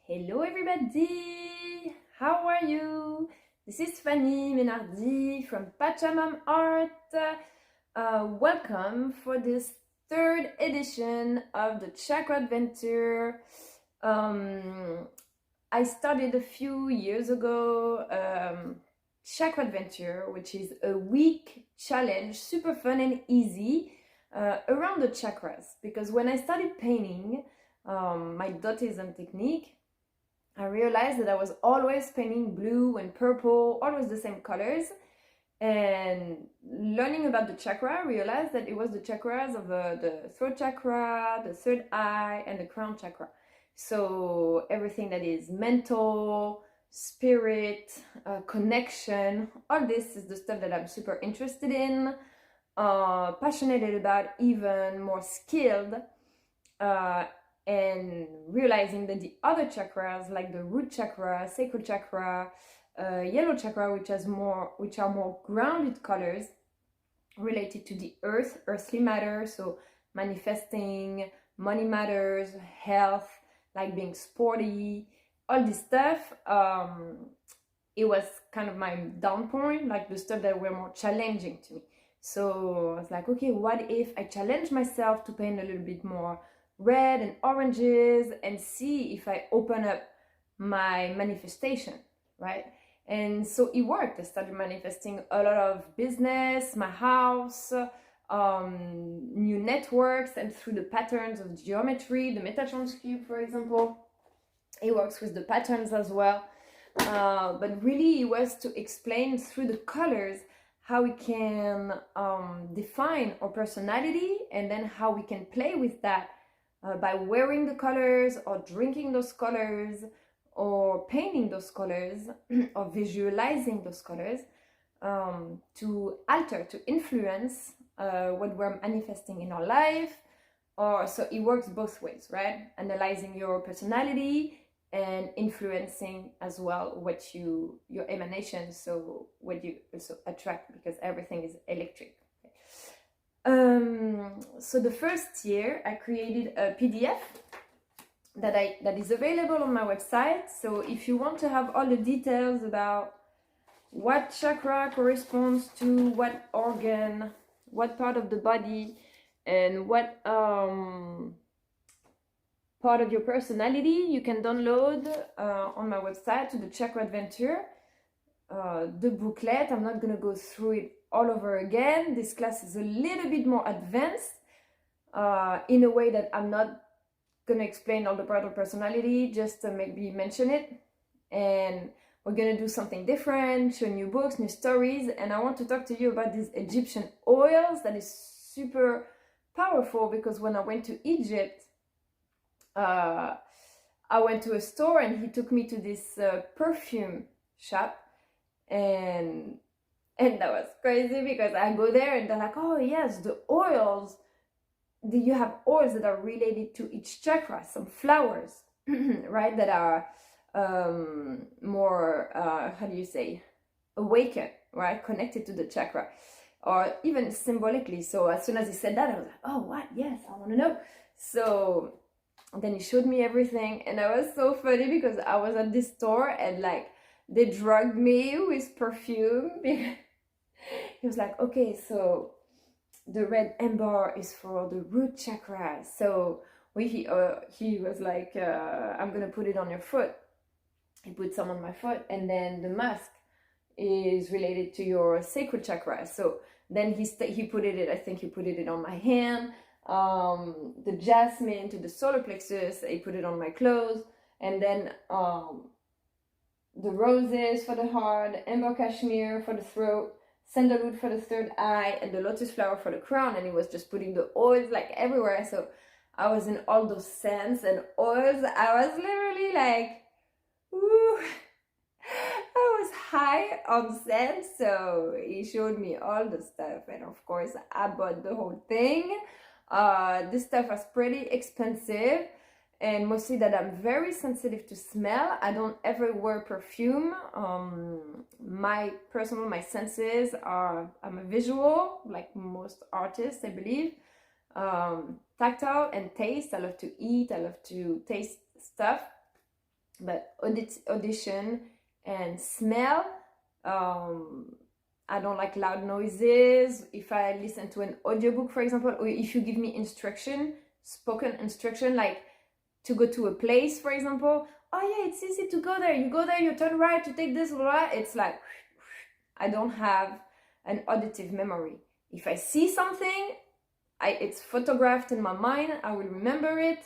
Hello everybody! How are you? This is Fanny Menardi from Pachamam Art. Welcome for this third edition of the Chakradventure. I started a few years ago Chakradventure, which is a week challenge, super fun and easy around the chakras. Because when I started painting my Dotism technique, I realized that I was always painting blue and purple, always the same colors. And learning about the chakra, I realized that it was the chakras of the throat chakra, the third eye, and the crown chakra. So everything that is mental, spirit, connection, all this is the stuff that I'm super interested in, passionate about, even more skilled. And realizing that the other chakras, like the root chakra, sacral chakra, yellow chakra, which are more grounded colors related to the earthly matter, so manifesting, money matters, health, like being sporty, all this stuff. It was kind of my down point, like the stuff that were more challenging to me. So I was like, okay, what if I challenge myself to paint a little bit more red and oranges and see if I open up my manifestation, right? And so it worked. I started manifesting a lot of business, my house, new networks, and through the patterns of geometry, the Metatron's cube, for example, it works with the patterns as well. But really it was to explain through the colors how we can define our personality, and then how we can play with that by wearing the colors, or drinking those colors, or painting those colors, or visualizing those colors, to alter, to influence what we're manifesting in our life. Or so it works both ways, right? Analyzing your personality and influencing as well what your emanation, so what you also attract, because everything is electric. So the first year I created a PDF that is available on my website. So if you want to have all the details about what chakra corresponds to what organ, what part of the body, and what part of your personality, you can download on my website to the Chakradventure, the booklet. I'm not gonna go through it all over again. This class is a little bit more advanced in a way that I'm not gonna explain all the part of personality, just to maybe mention it. And we're gonna do something different, show new books, new stories, and I want to talk to you about these Egyptian oils that is super powerful. Because when I went to Egypt, I went to a store and he took me to this perfume shop, and that was crazy, because I go there and they're like, oh yes, the oils, you have oils that are related to each chakra, some flowers, right, that are more, how do you say, awakened, right, connected to the chakra, or even symbolically. So as soon as he said that, I was like, oh, what? Yes, I want to know. So then he showed me everything, and that was so funny, because I was at this store and like they drugged me with perfume. He was like, okay, so the red amber is for the root chakra. So he was like, I'm gonna put it on your foot. He put some on my foot, and then the musk is related to your sacral chakra. So then he put it, I think he put it on my hand. The jasmine to the solar plexus, he put it on my clothes, and then the roses for the heart, amber cashmere for the throat, sandalwood for the third eye, and the lotus flower for the crown. And he was just putting the oils like everywhere. So I was in all those scents and oils. I was literally like, ooh, I was high on scents. So he showed me all the stuff, and of course I bought the whole thing. This stuff was pretty expensive, and mostly that I'm very sensitive to smell. I don't ever wear perfume. My senses are, I'm a visual, like most artists, I believe. Tactile and taste. I love to eat, I love to taste stuff. But audition and smell, I don't like loud noises. If I listen to an audiobook, for example, or if you give me instruction, spoken instruction, like to go to a place, for example, oh yeah, it's easy to go there. You go there, you turn right, you take this, blah, blah. It's like, I don't have an auditive memory. If I see something, it's photographed in my mind, I will remember it.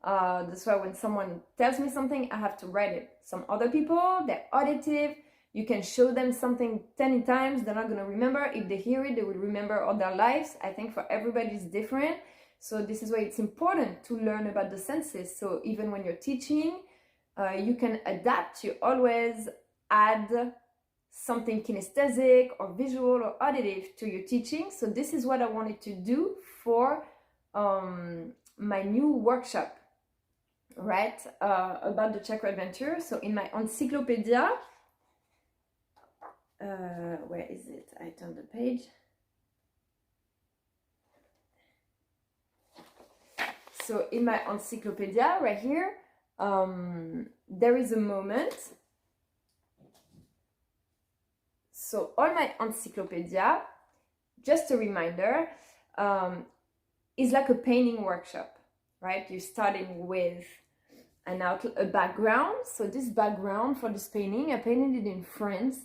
That's why when someone tells me something, I have to write it. Some other people, they're auditive. You can show them something 10 times, they're not going to remember. If they hear it, they will remember all their lives. I think for everybody it's different. So this is why it's important to learn about the senses. So even when you're teaching, you can adapt. You always add something kinesthetic or visual or auditive to your teaching. So this is what I wanted to do for my new workshop, right, about the Chakradventure. So in my encyclopedia, where is it? I turned the page. So in my encyclopedia right here, there is a moment. So all my encyclopedia, just a reminder, is like a painting workshop, right? You're starting with a background. So this background for this painting, I painted it in France.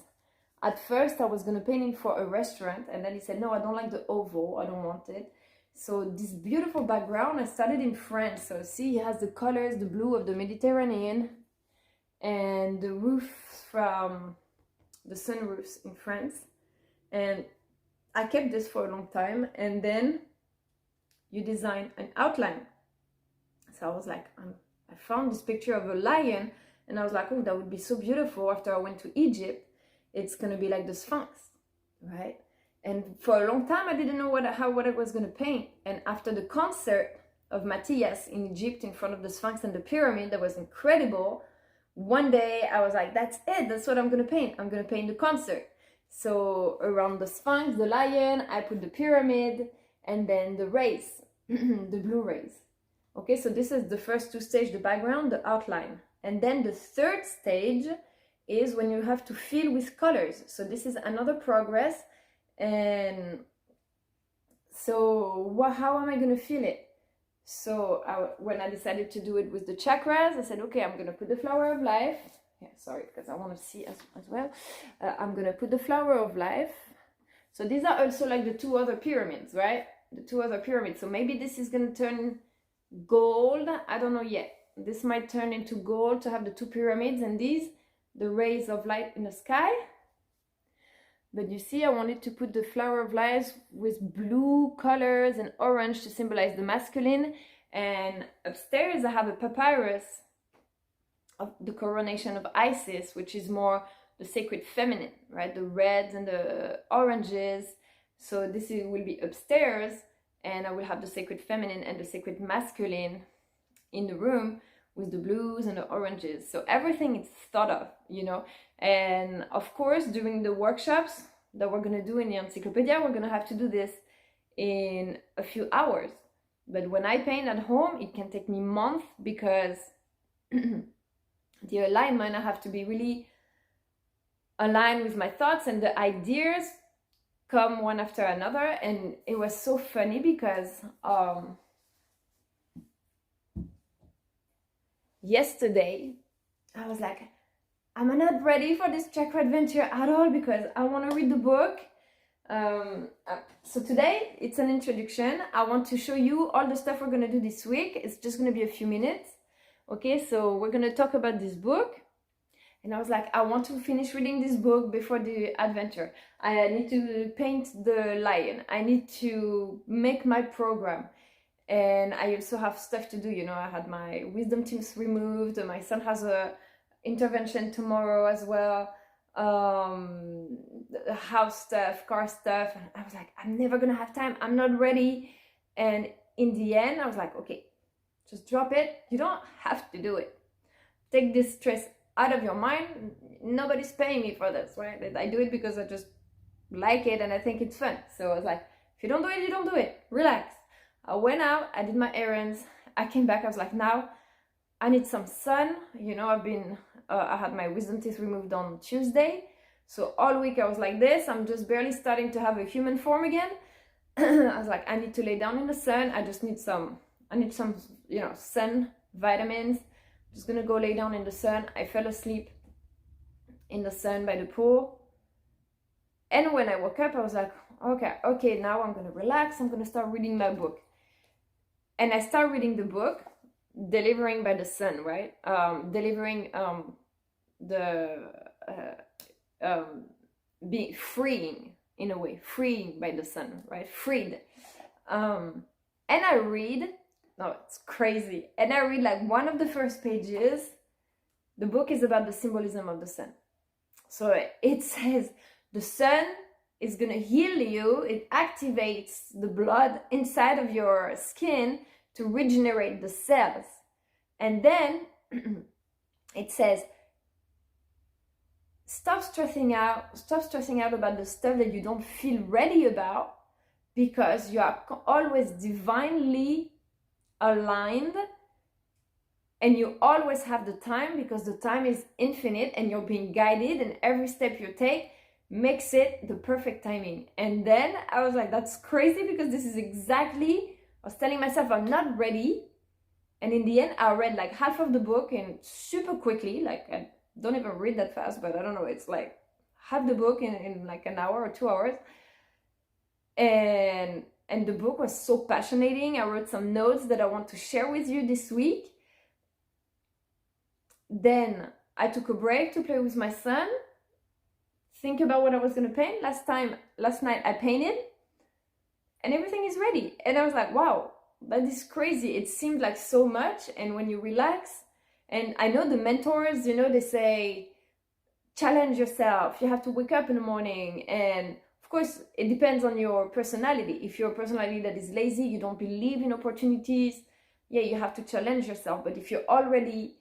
At first I was gonna paint it for a restaurant, and then he said, no, I don't like the oval, I don't want it. So this beautiful background, I started in France. So see, it has the colors, the blue of the Mediterranean, and the roof from the sunroofs in France. And I kept this for a long time, and then you design an outline. So I was like, I found this picture of a lion, and I was like, oh, that would be so beautiful. After I went to Egypt, it's gonna be like the Sphinx, right? And for a long time, I didn't know what I was gonna paint. And after the concert of Matthias in Egypt in front of the Sphinx and the pyramid, that was incredible. One day I was like, that's it, that's what I'm gonna paint. I'm gonna paint the concert. So around the Sphinx, the lion, I put the pyramid, and then the rays, the blue rays. Okay, so this is the first two stages, the background, the outline. And then the third stage is when you have to fill with colors. So this is another progress. And so how am I going to fill it? So when I decided to do it with the chakras, I said, okay, I'm going to put the flower of life. Yeah, sorry, because I want to see as well. I'm going to put the flower of life. So these are also like the two other pyramids, right? The two other pyramids. So maybe this is going to turn gold. I don't know yet. This might turn into gold to have the two pyramids, and these, the rays of light in the sky. But you see, I wanted to put the flower of life with blue colors and orange to symbolize the masculine. And upstairs I have a papyrus of the coronation of Isis, which is more the sacred feminine, right? The reds and the oranges. So this will be upstairs, and I will have the sacred feminine and the sacred masculine in the room with the blues and the oranges. So everything is thought of, you know. And of course, during the workshops that we're going to do in the encyclopedia, we're going to have to do this in a few hours. But when I paint at home, it can take me months, because the alignment, I have to be really aligned with my thoughts, and the ideas come one after another. And it was so funny because yesterday I was like, I'm not ready for this Chakradventure at all, because I want to read the book. So today it's an introduction. I want to show you all the stuff we're going to do this week. It's just going to be a few minutes. Okay, so we're going to talk about this book. And I was like, I want to finish reading this book before the adventure. I need to paint the lion. I need to make my program. And I also have stuff to do. You know, I had my wisdom teeth removed. My son has a intervention tomorrow as well. House stuff, car stuff. And I was like, I'm never gonna have time. I'm not ready. And in the end, I was like, okay, just drop it. You don't have to do it. Take this stress out of your mind. Nobody's paying me for this, right? I do it because I just like it and I think it's fun. So I was like, if you don't do it, you don't do it. Relax. I went out, I did my errands, I came back, I was like, now I need some sun. You know, I had my wisdom teeth removed on Tuesday. So all week I was like this. I'm just barely starting to have a human form again. I was like, I need to lay down in the sun. I need some, you know, sun vitamins. I'm just gonna go lay down in the sun. I fell asleep in the sun by the pool. And when I woke up, I was like, okay, now I'm gonna relax. I'm gonna start reading my book. And I start reading the book, Delivering by the Sun, right? Be freeing, in a way, freeing by the sun, right? Freed. And I read, no, it's crazy. And I read like one of the first pages. The book is about the symbolism of the sun. So it says the sun is gonna heal you. It activates the blood inside of your skin to regenerate the cells. And then it says, stop stressing out about the stuff that you don't feel ready about, because you are always divinely aligned and you always have the time, because the time is infinite and you're being guided, and every step you take makes it the perfect timing. And then I was like, that's crazy, because this is exactly, I was telling myself I'm not ready. And in the end, I read like half of the book and super quickly, like I don't even read that fast, but I don't know, it's like half the book in like an hour or 2 hours. And the book was so passionating. I wrote some notes that I want to share with you this week. Then I took a break to play with my son, think about what I was going to paint. Last night I painted and everything is ready. And I was like, wow, that is crazy. It seemed like so much. And when you relax, and I know the mentors, you know, they say, challenge yourself. You have to wake up in the morning. And of course, it depends on your personality. If you're a personality that is lazy, you don't believe in opportunities, yeah, you have to challenge yourself. But if you're already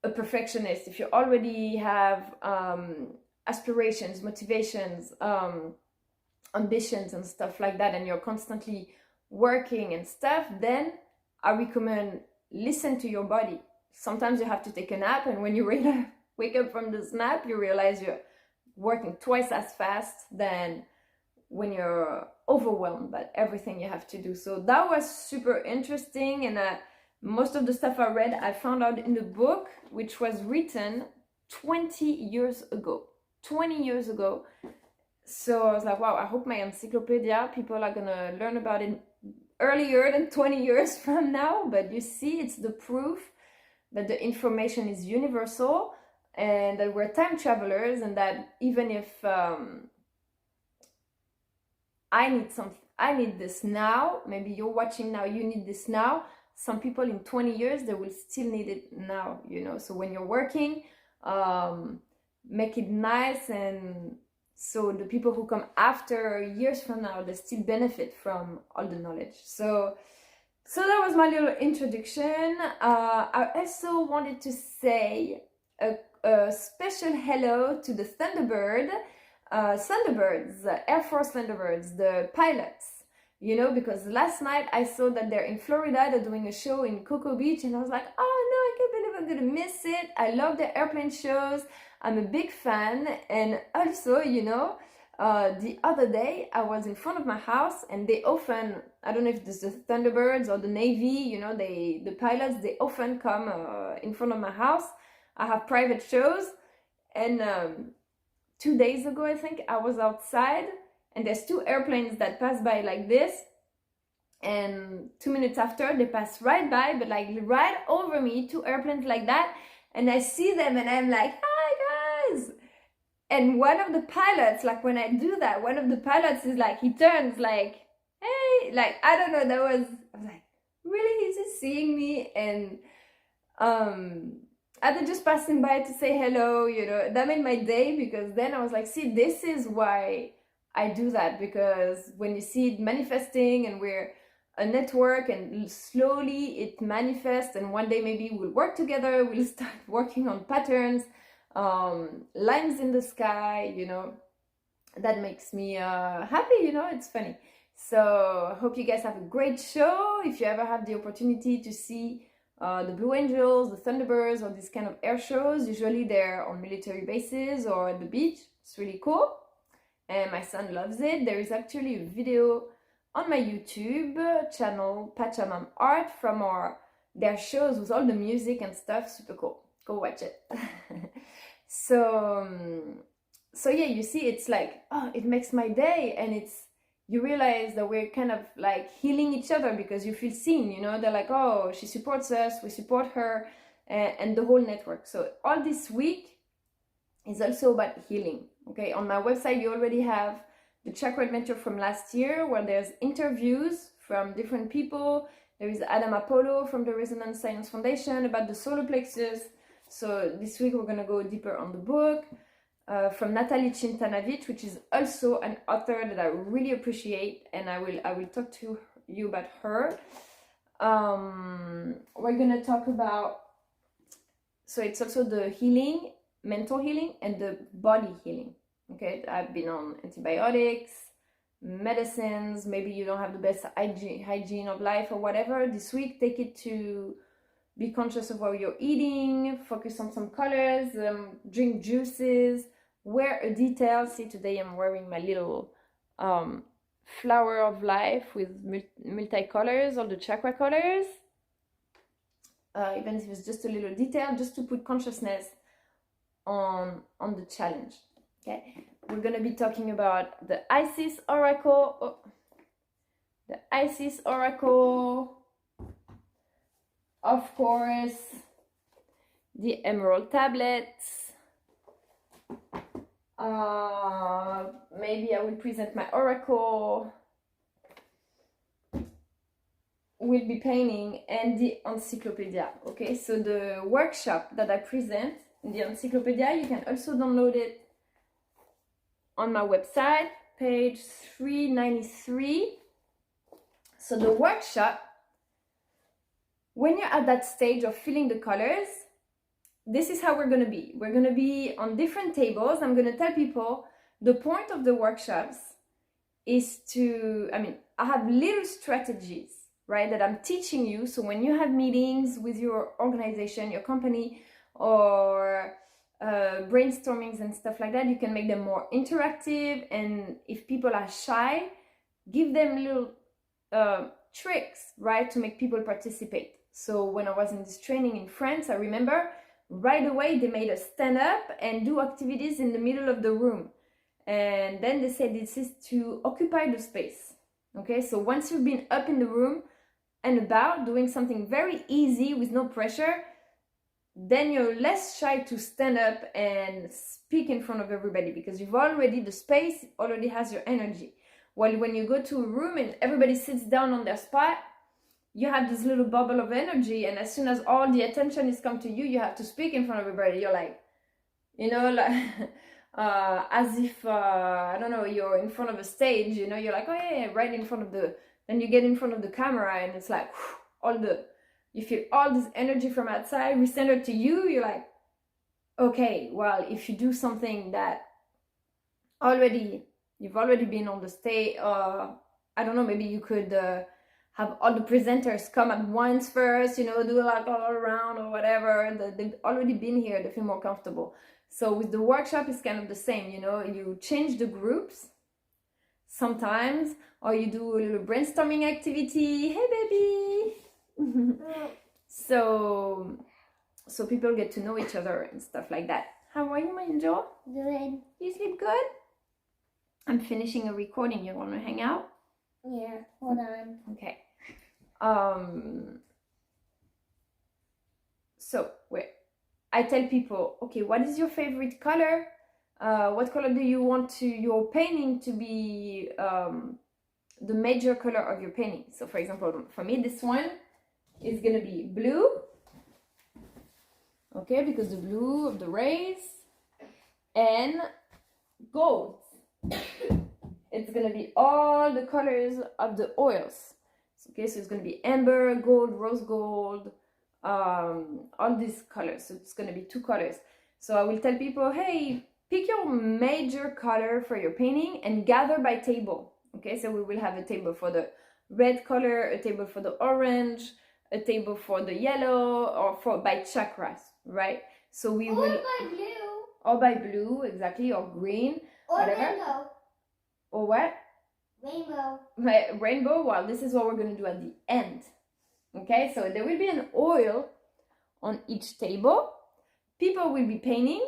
a perfectionist, if you already have aspirations, motivations, ambitions and stuff like that, and you're constantly working and stuff, then I recommend listen to your body. Sometimes you have to take a nap, and when you wake up from this nap, you realize you're working twice as fast than when you're overwhelmed by everything you have to do. So that was super interesting, and most of the stuff I read, I found out in the book, which was written 20 years ago. 20 years ago. So I was like, wow, I hope my encyclopedia, people are gonna learn about it earlier than 20 years from now. But you see, it's the proof that the information is universal, and that we're time travelers, and that even if I need this now, maybe you're watching now, you need this now, some people in 20 years, they will still need it now, you know. So when you're working, make it nice, and so the people who come after years from now, they still benefit from all the knowledge. So that was my little introduction. I also wanted to say a special hello to the Thunderbirds, Air Force Thunderbirds, the pilots. You know, because last night I saw that they're in Florida, they're doing a show in Cocoa Beach, and I was like, oh no, I can't believe I'm gonna miss it. I love the airplane shows. I'm a big fan. And also, you know, the other day I was in front of my house, and they often, I don't know if this is the Thunderbirds or the Navy, you know, the pilots, they often come in front of my house. I have private shows, and 2 days ago, I think, I was outside, and there's two airplanes that pass by like this, and 2 minutes after, they pass right by, but like right over me, two airplanes like that, and I see them, and I'm like, hi guys! And one of the pilots, like when I do that, one of the pilots is like, he turns like, hey, like, I don't know, I was like, really, he's just seeing me? And I was just passing by to say hello, you know. That made my day, because then I was like, see, this is why I do that, because when you see it manifesting, and we're a network, and slowly it manifests, and one day maybe we'll work together, we'll start working on patterns, lines in the sky, you know, that makes me happy, you know, it's funny. So I hope you guys have a great show. If you ever have the opportunity to see the Blue Angels, the Thunderbirds, or these kind of air shows. Usually they're on military bases or at the beach. It's really cool. And my son loves it. There is actually a video on my YouTube channel, Pachamam Art, from their shows with all the music and stuff. Super cool. Go watch it. So yeah, you see, it's like, oh, it makes my day, and you realize that we're kind of like healing each other because you feel seen, you know. They're like, oh, she supports us, we support her, and the whole network. So all this week is also about healing. Okay, on my website you already have the Chakradventure from last year, where there's interviews from different people. There is Adam Apollo from the Resonance Science Foundation about the solar plexus. So this week we're going to go deeper on the book. From Natalie Chintanavich, which is also an author that I really appreciate, and I will talk to you about her. We're going to talk about, so it's also the healing, mental healing, and the body healing. Okay, I've been on antibiotics, medicines, maybe you don't have the best hygiene of life or whatever. This week, take it to be conscious of what you're eating, focus on some colors, drink juices, wear a detail. See, today I'm wearing my little flower of life with multicolors, all the chakra colors. Even if it's just a little detail, just to put consciousness on the challenge. Okay, we're going to be talking about the Isis Oracle. Oh, the Isis Oracle. Of course, the Emerald Tablets. Maybe I will present my Oracle. We'll be painting, and the encyclopedia. Okay, so the workshop that I present in the encyclopedia, you can also download it on my website, page 393. So the workshop, when you're at that stage of feeling the colors, this is how we're going to be. We're going to be on different tables. I'm going to tell people the point of the workshops is I have little strategies, right, that I'm teaching you. So when you have meetings with your organization, your company, or brainstormings and stuff like that, you can make them more interactive. And if people are shy, give them little tricks, right, to make people participate. So when I was in this training in France, I remember right away they made us stand up and do activities in the middle of the room, and then they said this is to occupy the space. Okay, so once you've been up in the room and about doing something very easy with no pressure, then you're less shy to stand up and speak in front of everybody, because the space already has your energy. While when you go to a room and everybody sits down on their spot, you have this little bubble of energy, and as soon as all the attention is come to you, you have to speak in front of everybody. You're like, you know, like as if I don't know, you're in front of a stage. You know, you're like, oh yeah, right in front of then you get in front of the camera, and it's like you feel all this energy from outside recentered to you. You're like, okay, well, if you do something that you've already been on the stage, I don't know, maybe you could have all the presenters come at once first, you know, do like all around or whatever. They've already been here, they feel more comfortable. So with the workshop, it's kind of the same, you know, you change the groups sometimes, or you do a little brainstorming activity. Hey, baby! So people get to know each other and stuff like that. How are you, my angel? Good. You sleep good? I'm finishing a recording. You want to hang out? Yeah, hold on. Okay. So I tell people, okay, what is your favorite color? What color do you want your painting to be the major color of your painting? So for example, for me, this one is gonna be blue. Okay, because the blue of the rays, and gold. It's gonna be all the colors of the oils. Okay, so it's gonna be amber, gold, rose gold, all these colors. So it's gonna be 2 colors. So I will tell people, hey, pick your major color for your painting and gather by table. Okay, so we will have a table for the red color, a table for the orange, a table for the yellow, or for by chakras, right? So we will, by blue. or by blue, exactly, or green, Or whatever. rainbow. Or what? Rainbow. Rainbow. Well, this is what we're going to do at the end. Okay, so there will be an oil on each table. People will be painting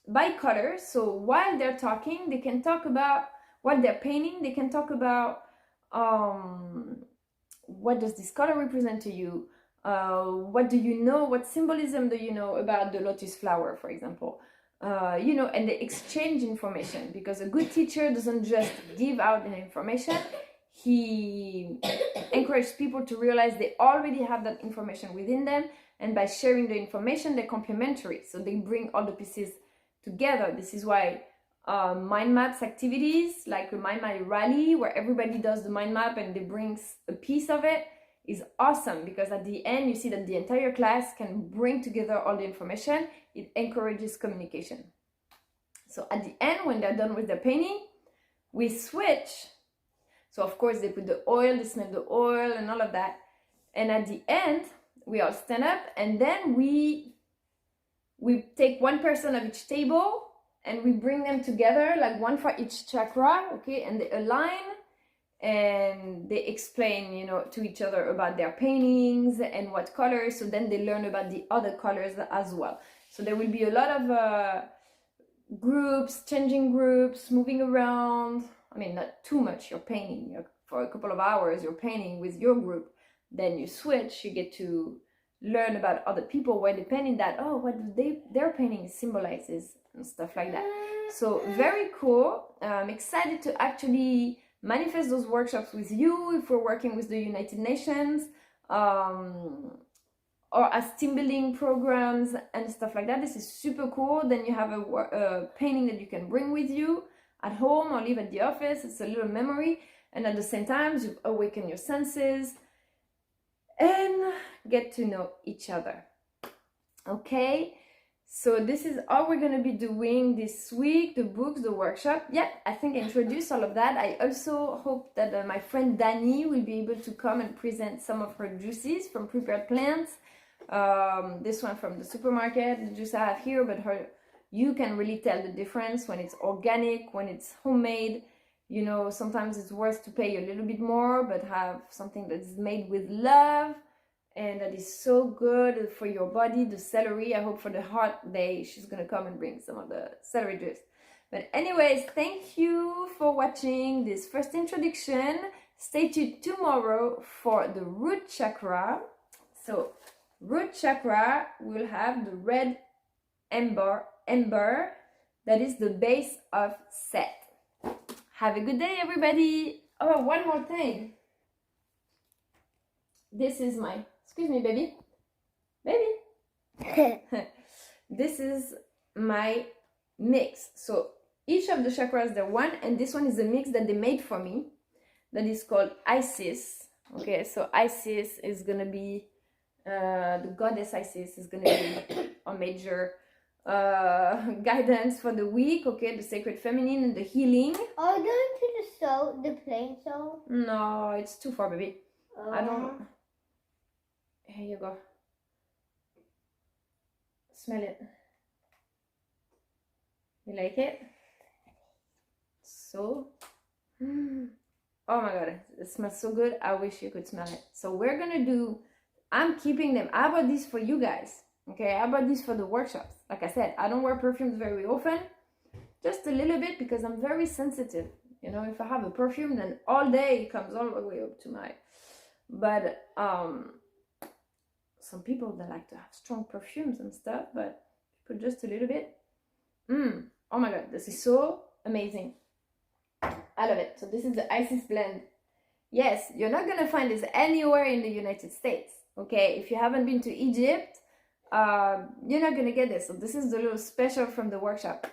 by colors. So while they're talking, they can talk about, while they're painting, they can talk about what does this color represent to you? What do you know? What symbolism do you know about the lotus flower, for example? You know, and they exchange information, because a good teacher doesn't just give out the information. He encourages people to realize they already have that information within them, and by sharing the information, they're complementary. So they bring all the pieces together. This is why mind maps activities, like a mind map rally, where everybody does the mind map and they bring a piece of it, is awesome, because at the end you see that the entire class can bring together all the information. It encourages communication. So at the end, when they're done with their painting, we switch. So of course they put the oil, they smell the oil and all of that, and at the end we all stand up, and then we take one person of each table and we bring them together, like one for each chakra, okay, and they align and they explain, you know, to each other about their paintings and what colors. So then they learn about the other colors as well. So there will be a lot of groups, changing groups, moving around. I mean, not too much. You're painting for a couple of hours, you're painting with your group, then you switch, you get to learn about other people, where depending that, oh, what do their painting symbolizes and stuff like that. So very cool. I'm excited to actually manifest those workshops with you, if we're working with the United Nations, or as team building programs and stuff like that. This is super cool. Then you have a painting that you can bring with you at home or leave at the office. It's a little memory, and at the same time you awaken your senses and get to know each other. Okay, so this is all we're going to be doing this week, the books, the workshop. Yeah, I think I introduced all of that. I also hope that my friend Dani will be able to come and present some of her juices from prepared plants. This one from the supermarket, the juice I have here, but you can really tell the difference when it's organic, when it's homemade. You know, sometimes it's worth to pay a little bit more, but have something that's made with love and that is so good for your body. The celery, I hope for the hot day she's gonna come and bring some of the celery juice. But anyways, thank you for watching this first introduction. Stay tuned tomorrow for the root chakra. So root chakra will have the red ember that is the base of Set. Have a good day, everybody. Oh, one more thing. This is my, excuse me, baby. This is my mix. So each of the chakras, they're one, and this one is a mix that they made for me that is called Isis. Okay, so Isis is gonna be the goddess Isis is gonna be a major guidance for the week. Okay, the sacred feminine and the healing. Are we going to the plain soul? No, it's too far, baby. I don't. Here you go. Smell it. You like it? So, oh my god, it smells so good. I wish you could smell it. So we're gonna do, I'm keeping them. I bought these for you guys. Okay, I bought these for the workshops. Like I said, I don't wear perfumes very often, just a little bit, because I'm very sensitive. You know, if I have a perfume, then all day it comes all the way up to my, but some people, they like to have strong perfumes and stuff, but put just a little bit. Oh my god, this is so amazing. I love it. So this is the Isis blend. Yes, you're not gonna find this anywhere in the United States. Okay, if you haven't been to Egypt, you're not gonna get this. So this is the little special from the workshop.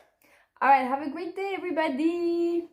All right, have a great day, everybody.